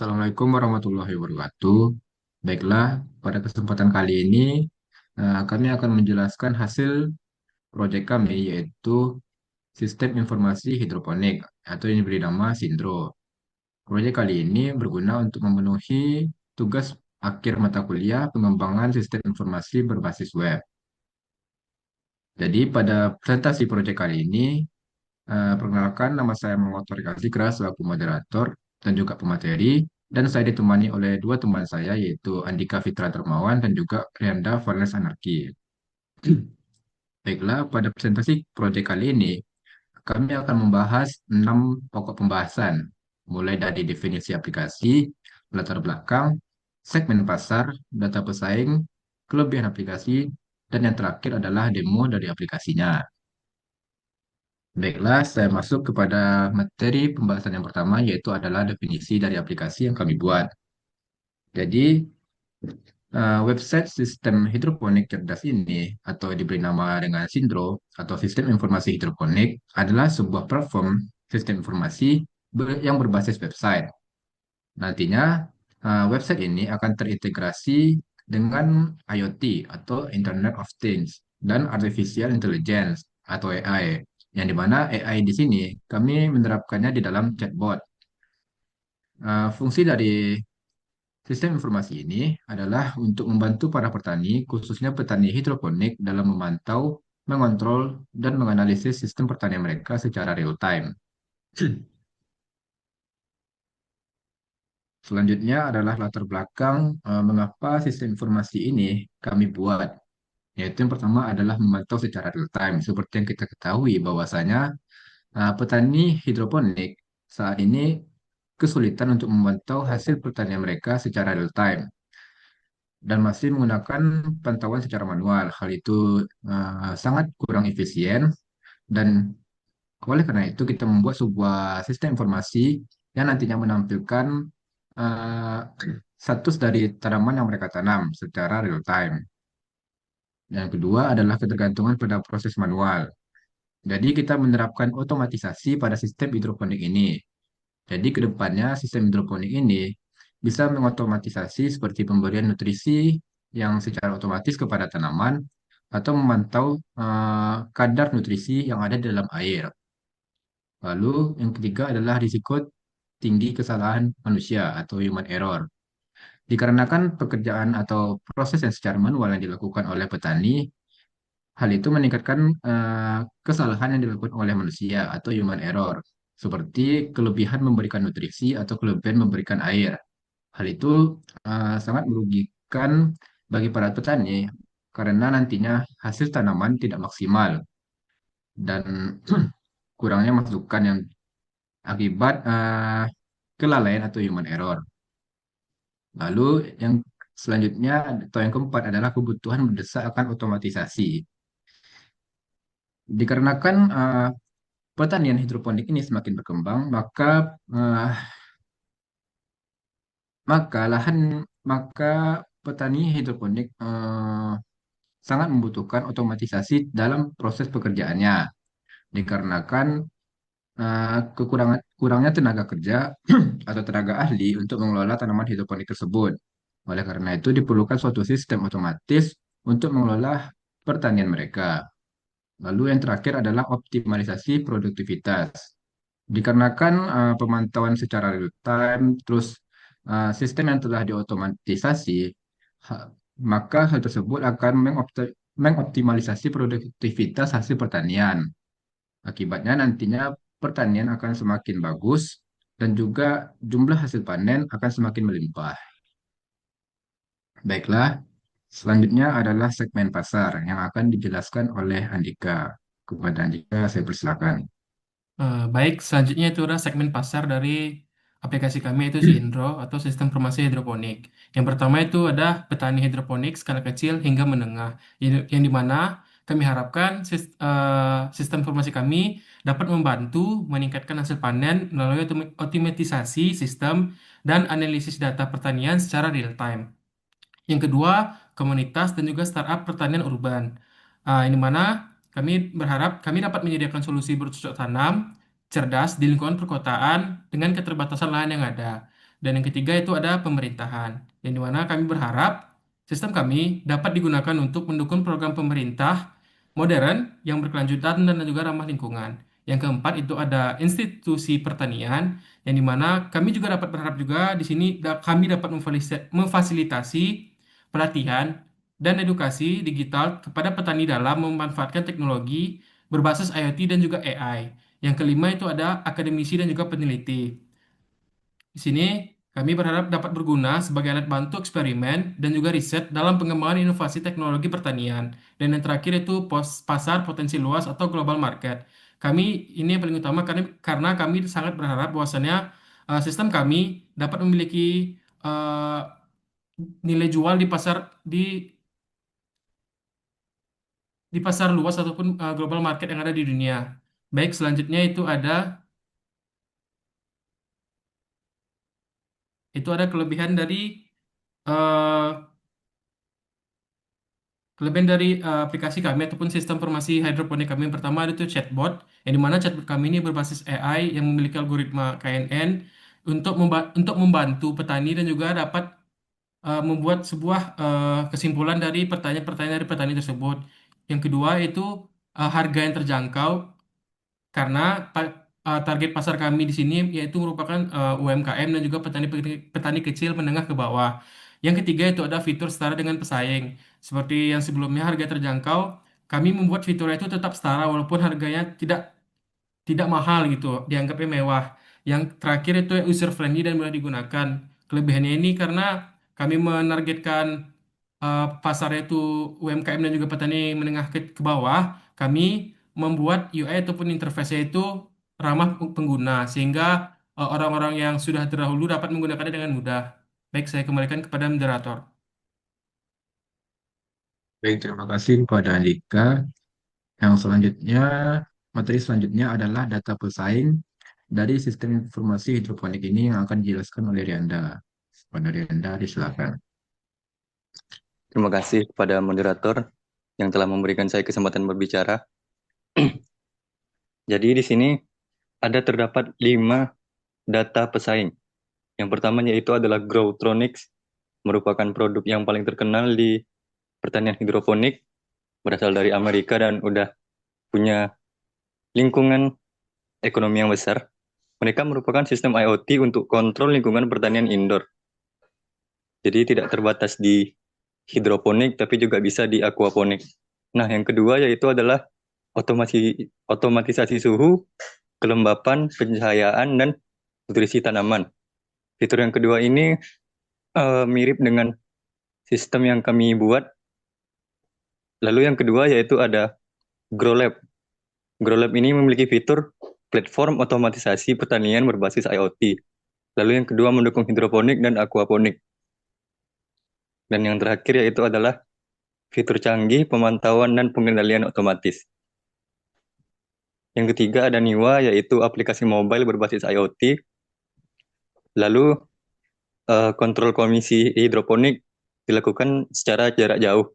Assalamualaikum warahmatullahi wabarakatuh. Baiklah, pada kesempatan kali ini kami akan menjelaskan hasil proyek kami yaitu Sistem Informasi Hidroponik atau yang diberi nama SINDRO. Proyek kali ini berguna untuk memenuhi tugas akhir mata kuliah pengembangan sistem informasi berbasis web. Jadi pada presentasi proyek kali ini, perkenalkan nama saya Muhammad Thoriq Azikra selaku moderator dan juga pemateri, dan saya ditemani oleh dua teman saya yaitu Andika Fitra Dermawan dan juga Rianda Farnes Anarki. Baiklah, pada presentasi proyek kali ini, kami akan membahas 6 pokok pembahasan, mulai dari definisi aplikasi, latar belakang, segmen pasar, data pesaing, kelebihan aplikasi, dan yang terakhir adalah demo dari aplikasinya. Baiklah, saya masuk kepada materi pembahasan yang pertama, yaitu adalah definisi dari aplikasi yang kami buat. Jadi, website sistem hidroponik cerdas ini, atau diberi nama dengan Sindro, atau Sistem Informasi Hidroponik, adalah sebuah platform sistem informasi yang berbasis website. Nantinya, website ini akan terintegrasi dengan IoT, atau Internet of Things, dan Artificial Intelligence, atau AI. Yang dimana AI di sini kami menerapkannya di dalam chatbot. Fungsi dari sistem informasi ini adalah untuk membantu para petani, khususnya petani hidroponik, dalam memantau, mengontrol, dan menganalisis sistem pertanian mereka secara real time. Selanjutnya adalah latar belakang mengapa sistem informasi ini kami buat. Yaitu yang pertama adalah memantau secara real time. Seperti yang kita ketahui bahwasanya petani hidroponik saat ini kesulitan untuk memantau hasil pertanian mereka secara real time dan masih menggunakan pantauan secara manual. Hal itu sangat kurang efisien dan oleh karena itu kita membuat sebuah sistem informasi yang nantinya menampilkan eh, status dari tanaman yang mereka tanam secara real time. Yang kedua adalah ketergantungan pada proses manual. Jadi kita menerapkan otomatisasi pada sistem hidroponik ini. Jadi ke depannya sistem hidroponik ini bisa mengotomatisasi seperti pemberian nutrisi yang secara otomatis kepada tanaman atau memantau kadar nutrisi yang ada di dalam air. Lalu yang ketiga adalah risiko tinggi kesalahan manusia atau human error. Dikarenakan pekerjaan atau proses yang secara manual yang dilakukan oleh petani, hal itu meningkatkan kesalahan yang dilakukan oleh manusia atau human error, seperti kelebihan memberikan nutrisi atau kelebihan memberikan air. Hal itu sangat merugikan bagi para petani karena nantinya hasil tanaman tidak maksimal dan kurangnya masukan yang akibat kelalaian atau human error. Lalu yang selanjutnya atau yang keempat adalah kebutuhan mendesak akan otomatisasi. Dikarenakan pertanian hidroponik ini semakin berkembang, eh, maka lahan maka petani hidroponik sangat membutuhkan otomatisasi dalam proses pekerjaannya. Dikarenakan kurangnya tenaga kerja atau tenaga ahli untuk mengelola tanaman hidroponik tersebut. Oleh karena itu diperlukan suatu sistem otomatis untuk mengelola pertanian mereka. Lalu yang terakhir adalah optimalisasi produktivitas. Dikarenakan pemantauan secara real time, terus sistem yang telah diotomatisasi, ha- maka hal tersebut akan mengoptimalisasi produktivitas hasil pertanian. Akibatnya nantinya pertanian akan semakin bagus dan juga jumlah hasil panen akan semakin melimpah. Baiklah, selanjutnya adalah segmen pasar yang akan dijelaskan oleh Andika. Kepada Andika, saya persilakan. Baik, selanjutnya itu adalah segmen pasar dari aplikasi kami yaitu si Indro atau sistem informasi hidroponik. Yang pertama itu ada petani hidroponik skala kecil hingga menengah, yang dimana kami harapkan sistem informasi kami dapat membantu meningkatkan hasil panen melalui otomatisasi sistem dan analisis data pertanian secara real time. Yang kedua, komunitas dan juga startup pertanian urban. Ini mana kami berharap kami dapat menyediakan solusi bercocok tanam cerdas di lingkungan perkotaan dengan keterbatasan lahan yang ada. Dan yang ketiga itu ada pemerintahan, yang dimana kami berharap sistem kami dapat digunakan untuk mendukung program pemerintah modern yang berkelanjutan dan juga ramah lingkungan. Yang keempat itu ada institusi pertanian, yang dimana kami juga dapat berharap juga di sini kami dapat memfasilitasi pelatihan dan edukasi digital kepada petani dalam memanfaatkan teknologi berbasis IoT dan juga AI. Yang kelima itu ada akademisi dan juga peneliti. Di sini kami berharap dapat berguna sebagai alat bantu eksperimen dan juga riset dalam pengembangan inovasi teknologi pertanian. Dan yang terakhir itu pasar potensi luas atau global market. Kami ini yang paling utama karena kami sangat berharap bahwasannya sistem kami dapat memiliki eh, nilai jual di pasar luas ataupun global market yang ada di dunia. Baik, selanjutnya itu ada eh, kelebihan dari aplikasi kami ataupun sistem informasi hidroponik kami. Yang pertama itu chatbot, yang dimana chatbot kami ini berbasis AI yang memiliki algoritma KNN untuk membantu petani dan juga dapat membuat sebuah kesimpulan dari pertanyaan-pertanyaan dari petani tersebut. Yang kedua itu harga yang terjangkau karena target pasar kami di sini yaitu merupakan UMKM dan juga petani petani kecil menengah ke bawah. Yang ketiga itu ada fitur setara dengan pesaing. Seperti yang sebelumnya harga terjangkau, kami membuat fitur itu tetap setara walaupun harganya tidak mahal gitu, dianggapnya mewah. Yang terakhir itu user friendly dan mudah digunakan. Kelebihannya ini karena kami menargetkan pasarnya itu UMKM dan juga petani menengah ke bawah, kami membuat UI ataupun interface-nya itu ramah pengguna sehingga orang-orang yang sudah terdahulu dapat menggunakannya dengan mudah. Baik, saya kembalikan kepada moderator. Baik, terima kasih kepada Andika. Yang selanjutnya, materi selanjutnya adalah data pesaing dari sistem informasi hidroponik ini yang akan dijelaskan oleh Rianda. Kepada Rianda, disilakan. Terima kasih kepada moderator yang telah memberikan saya kesempatan berbicara. Jadi di sini terdapat 5 data pesaing. Yang pertama yaitu adalah Growtronics, merupakan produk yang paling terkenal di pertanian hidroponik, berasal dari Amerika dan udah punya lingkungan ekonomi yang besar. Mereka merupakan sistem IoT untuk kontrol lingkungan pertanian indoor. Jadi tidak terbatas di hidroponik, tapi juga bisa di aquaponik. Nah, yang kedua yaitu adalah otomatisasi suhu, kelembapan, pencahayaan, dan nutrisi tanaman. Fitur yang kedua ini mirip dengan sistem yang kami buat. Lalu yang kedua yaitu ada GrowLab. GrowLab ini memiliki fitur platform otomatisasi pertanian berbasis IoT. Lalu yang kedua mendukung hidroponik dan aquaponik. Dan yang terakhir yaitu adalah fitur canggih pemantauan dan pengendalian otomatis. Yang ketiga ada Niwa, yaitu aplikasi mobile berbasis IoT. Lalu kontrol komisi hidroponik dilakukan secara jarak jauh.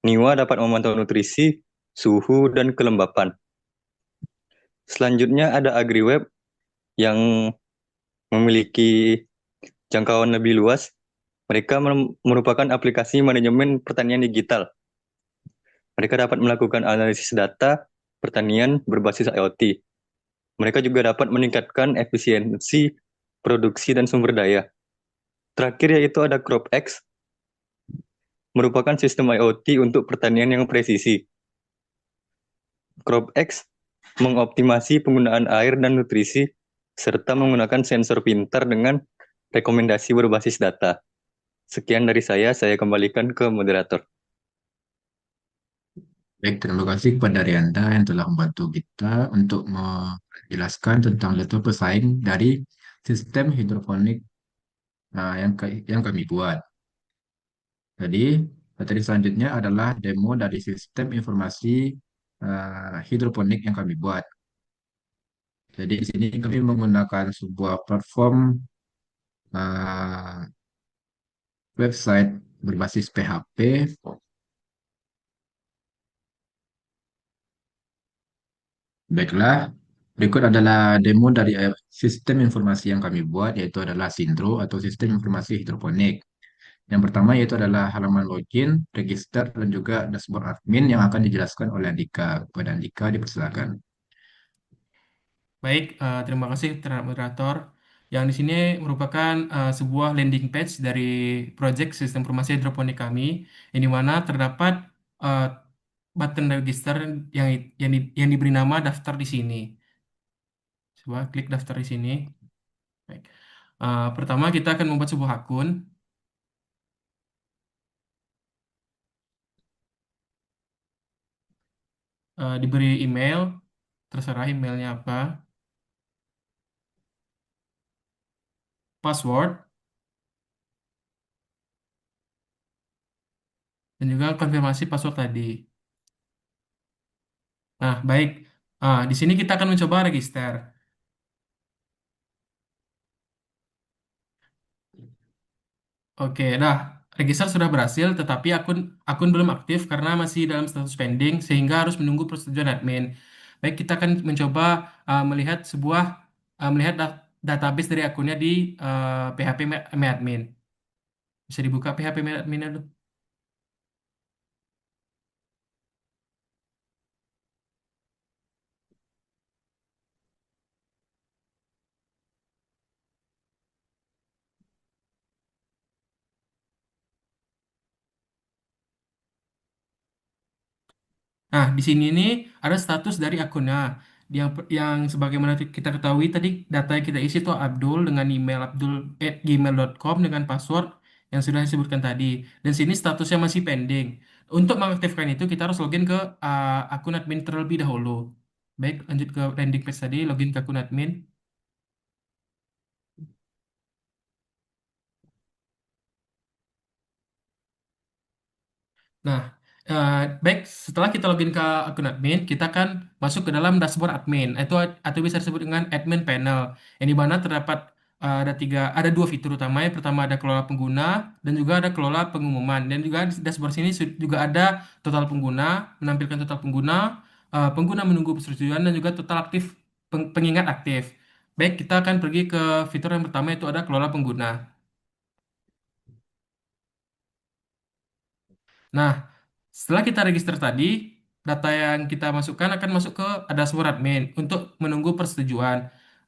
Niwa dapat memantau nutrisi, suhu, dan kelembapan. Selanjutnya ada AgriWeb yang memiliki jangkauan lebih luas. Mereka merupakan aplikasi manajemen pertanian digital. Mereka dapat melakukan analisis data pertanian berbasis IoT. Mereka juga dapat meningkatkan efisiensi produksi dan sumber daya. Terakhir yaitu ada CropX, merupakan sistem IoT untuk pertanian yang presisi. CropX mengoptimasi penggunaan air dan nutrisi, serta menggunakan sensor pintar dengan rekomendasi berbasis data. Sekian dari saya kembalikan ke moderator. Baik, terima kasih kepada Rianda yang telah membantu kita untuk menjelaskan tentang data pesaing dari sistem hidroponik yang kami buat. Jadi, materi selanjutnya adalah demo dari sistem informasi hidroponik yang kami buat. Jadi, di sini kami menggunakan sebuah platform uh, website berbasis PHP. Baiklah, Berikut adalah demo dari sistem informasi yang kami buat, yaitu adalah Sindro atau sistem informasi hidroponik. Yang pertama yaitu adalah halaman login, register, dan juga dashboard admin yang akan dijelaskan oleh Andika. Kepada Andika dipersilakan. Baik, terima kasih terhadap moderator. Yang di sini merupakan sebuah landing page dari project sistem informasi hidroponik kami, yang di mana terdapat eh, button register yang diberi nama daftar di sini. Coba klik daftar di sini. Baik. Pertama kita akan membuat sebuah akun, diberi email, terserah emailnya apa, password, dan juga konfirmasi password tadi. Nah, baik. Di sini kita akan mencoba register. Oke, dah. Register sudah berhasil, tetapi akun akun belum aktif karena masih dalam status pending, sehingga harus menunggu persetujuan admin. Baik, kita akan mencoba melihat melihat database dari akunnya di PHP admin. Bisa dibuka PHP admin dulu. Nah, di sini nih ada status dari akunnya. Yang sebagaimana kita ketahui tadi data yang kita isi itu Abdul dengan email abdul@gmail.com dengan password yang sudah disebutkan tadi. Dan sini statusnya masih pending. Untuk mengaktifkan itu kita harus login ke akun admin terlebih dahulu. Baik, lanjut ke landing page tadi, login ke akun admin. Nah, eh, baik setelah kita login ke akun admin, kita akan masuk ke dalam dashboard admin. Atau bisa disebut dengan admin panel. Yang di mana terdapat ada dua fitur utama. Yang pertama ada kelola pengguna dan juga ada kelola pengumuman. Dan juga di dashboard sini juga ada total pengguna, menampilkan total pengguna, pengguna menunggu persetujuan dan juga total aktif pengingat aktif. Baik, kita akan pergi ke fitur yang pertama itu ada kelola pengguna. Nah, setelah kita register tadi, data yang kita masukkan akan masuk ke dashboard admin untuk menunggu persetujuan.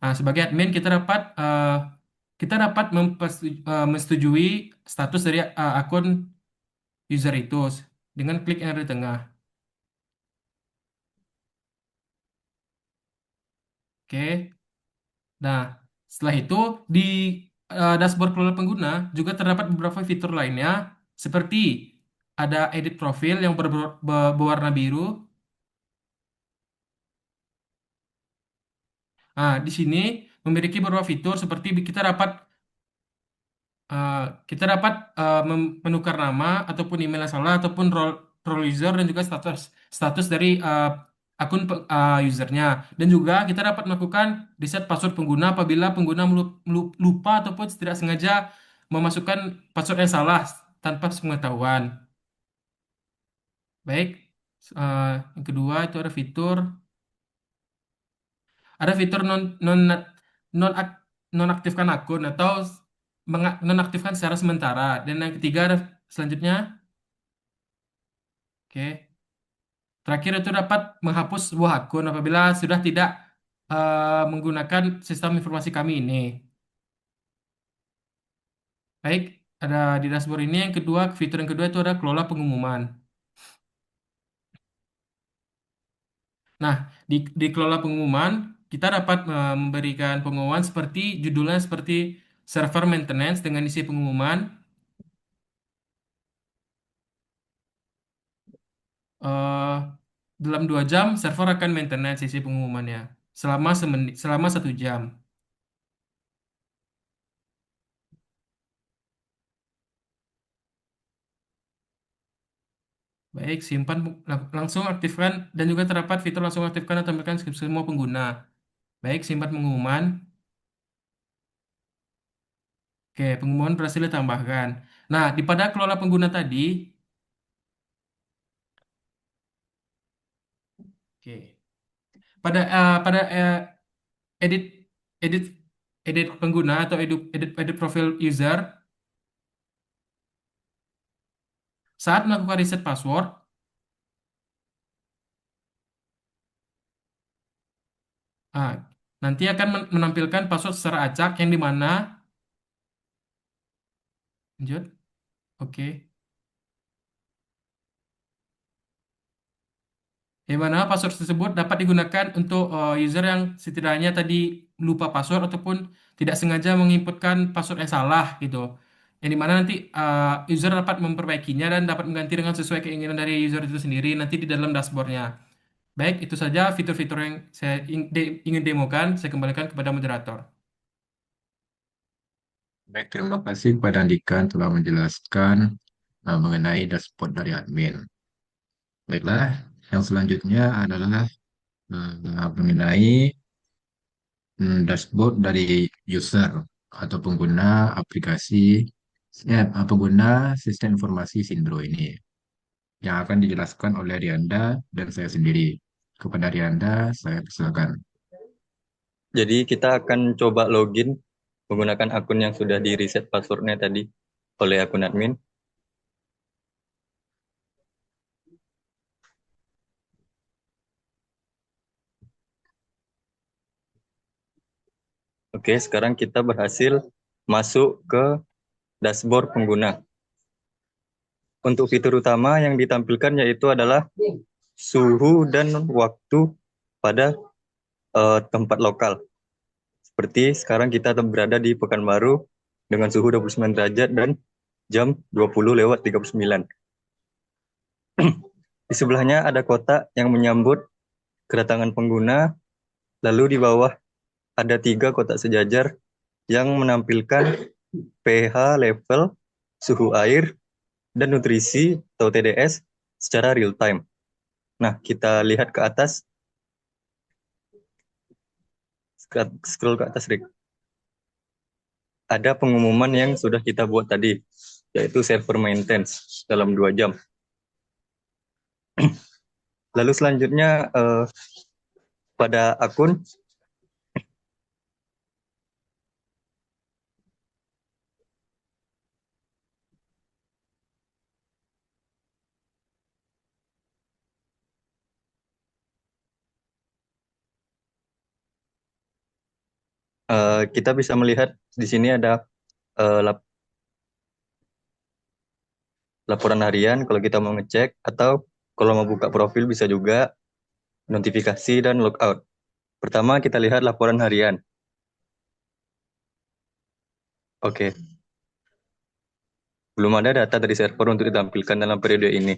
Nah, sebagai admin kita dapat menyetujui status dari akun user itu dengan klik yang ada di tengah. Oke. Nah, setelah itu di dashboard kelola pengguna juga terdapat beberapa fitur lainnya seperti ada edit profil yang berwarna biru. Nah, di sini memiliki beberapa fitur seperti eh, kita dapat menukar nama ataupun email yang salah ataupun role user dan juga status status dari usernya, dan juga kita dapat melakukan reset password pengguna apabila pengguna lupa ataupun tidak sengaja memasukkan password yang salah tanpa pengetahuan. Baik, eh, yang kedua itu ada fitur non ak- nonaktifkan akun atau nonaktifkan secara sementara. Dan yang ketiga ada selanjutnya, oke. Terakhir itu dapat menghapus sebuah akun apabila sudah tidak menggunakan sistem informasi kami ini. Baik, ada di dashboard ini yang kedua, fitur yang kedua itu ada kelola pengumuman. Nah, di kelola pengumuman kita dapat memberikan pengumuman seperti judulnya seperti server maintenance dengan isi pengumuman eh dalam 2 jam server akan maintenance sisi pengumumannya selama 1 jam. Baik, langsung aktifkan dan juga terdapat fitur langsung aktifkan atau tampilkan semua pengguna. Baik, simpan pengumuman. Oke, pengumuman berhasil ditambahkan. Nah, di pada kelola pengguna tadi, oke. Pada edit edit edit pengguna atau edit profil user saat melakukan reset password. ah, Nanti akan menampilkan password secara acak yang di mana lanjut. Oke. Yang mana password tersebut dapat digunakan untuk user yang setidaknya tadi lupa password ataupun tidak sengaja menginputkan password yang salah gitu. Yang dimana nanti user dapat memperbaikinya dan dapat mengganti dengan sesuai keinginan dari user itu sendiri nanti di dalam dashboardnya. Baik, itu saja fitur-fitur yang saya ingin demokan. Saya kembalikan kepada moderator. Baik, terima kasih kepada Andika telah menjelaskan mengenai dashboard dari admin. Baiklah, yang selanjutnya adalah mengenai dashboard dari user atau pengguna aplikasi, pengguna sistem informasi Sindro ini, yang akan dijelaskan oleh Rianda dan saya sendiri. Kepada Rianda, saya persilakan. Jadi kita akan coba login menggunakan akun yang sudah di reset passwordnya tadi oleh akun admin. Oke, sekarang kita berhasil masuk ke dashboard pengguna. Untuk fitur utama yang ditampilkan yaitu adalah suhu dan waktu pada tempat lokal. Seperti sekarang kita berada di Pekanbaru dengan suhu 29 derajat dan jam 20:39. Di sebelahnya ada kotak yang menyambut kedatangan pengguna, lalu di bawah ada 3 kotak sejajar yang menampilkan pH level, suhu air, dan nutrisi atau TDS secara real time. Nah, kita lihat ke atas, scroll ke atas, Rick. Ada pengumuman yang sudah kita buat tadi, yaitu server maintenance dalam 2 jam. Lalu selanjutnya pada akun, kita bisa melihat di sini ada laporan harian kalau kita mau ngecek, atau kalau mau buka profil bisa juga, notifikasi dan logout. Pertama kita lihat laporan harian. Oke. Belum ada data dari server untuk ditampilkan dalam periode ini.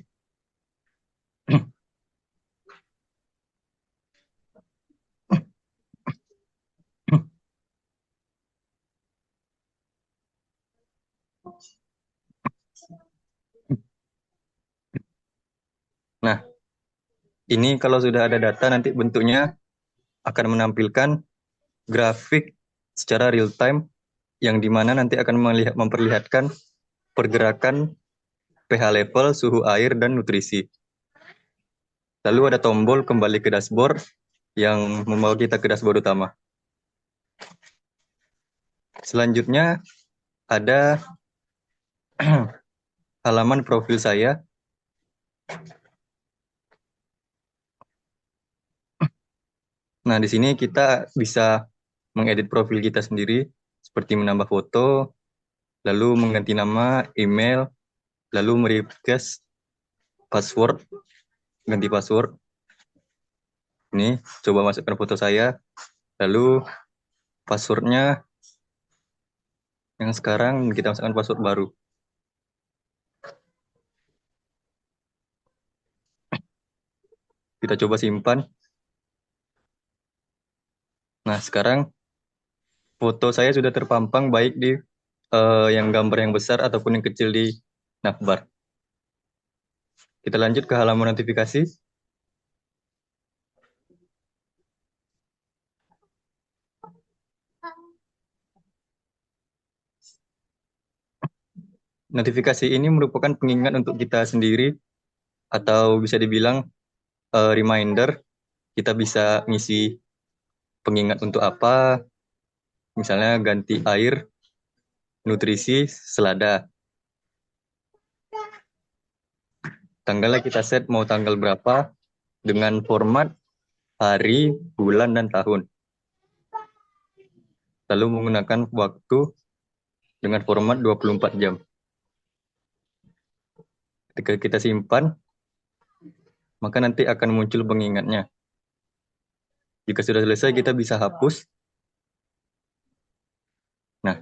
Nah, ini kalau sudah ada data nanti bentuknya akan menampilkan grafik secara real time yang dimana nanti akan memperlihatkan pergerakan pH level, suhu air, dan nutrisi. Lalu ada tombol kembali ke dashboard yang membawa kita ke dashboard utama. Selanjutnya ada halaman profil saya. Nah, di sini kita bisa mengedit profil kita sendiri, seperti menambah foto, lalu mengganti nama, email, lalu merequest password, ganti password. Ini, coba masukkan foto saya, lalu passwordnya yang sekarang kita masukkan password baru. Kita coba simpan. Nah, sekarang foto saya sudah terpampang baik di yang gambar yang besar ataupun yang kecil di navbar. Kita lanjut ke halaman notifikasi. Notifikasi ini merupakan pengingat untuk kita sendiri, atau bisa dibilang reminder. Kita bisa ngisi pengingat untuk apa, misalnya ganti air, nutrisi, selada. Tanggalnya kita set mau tanggal berapa dengan format hari, bulan, dan tahun. Lalu menggunakan waktu dengan format 24 jam. Ketika kita simpan, maka nanti akan muncul pengingatnya. Jika sudah selesai, kita bisa hapus. Nah,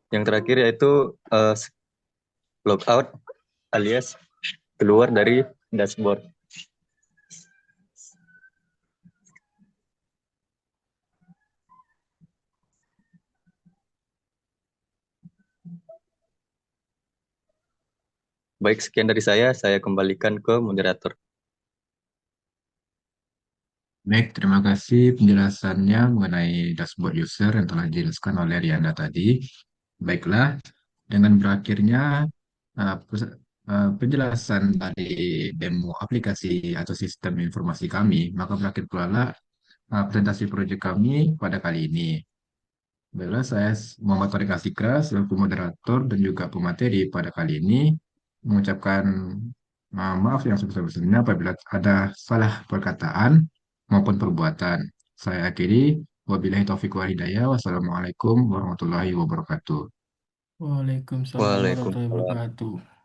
yang terakhir yaitu logout alias keluar dari dashboard. Baik, sekian dari saya kembalikan ke moderator. Baik, terima kasih penjelasannya mengenai dashboard user yang telah dijelaskan oleh Rianda tadi. Baiklah, dengan berakhirnya penjelasan dari demo aplikasi atau sistem informasi kami, maka berakhir pula lah presentasi proyek kami pada kali ini. Baiklah, saya Muhammad Torik Asikra selaku moderator dan juga pemateri pada kali ini mengucapkan maaf yang sebesar-besarnya apabila ada salah perkataan maupun perbuatan. Saya akhiri, wabillahi taufiq wal hidayah, wassalamualaikum warahmatullahi wabarakatuh. Waalaikumsalam warahmatullahi Waalaikumsalam. wabarakatuh.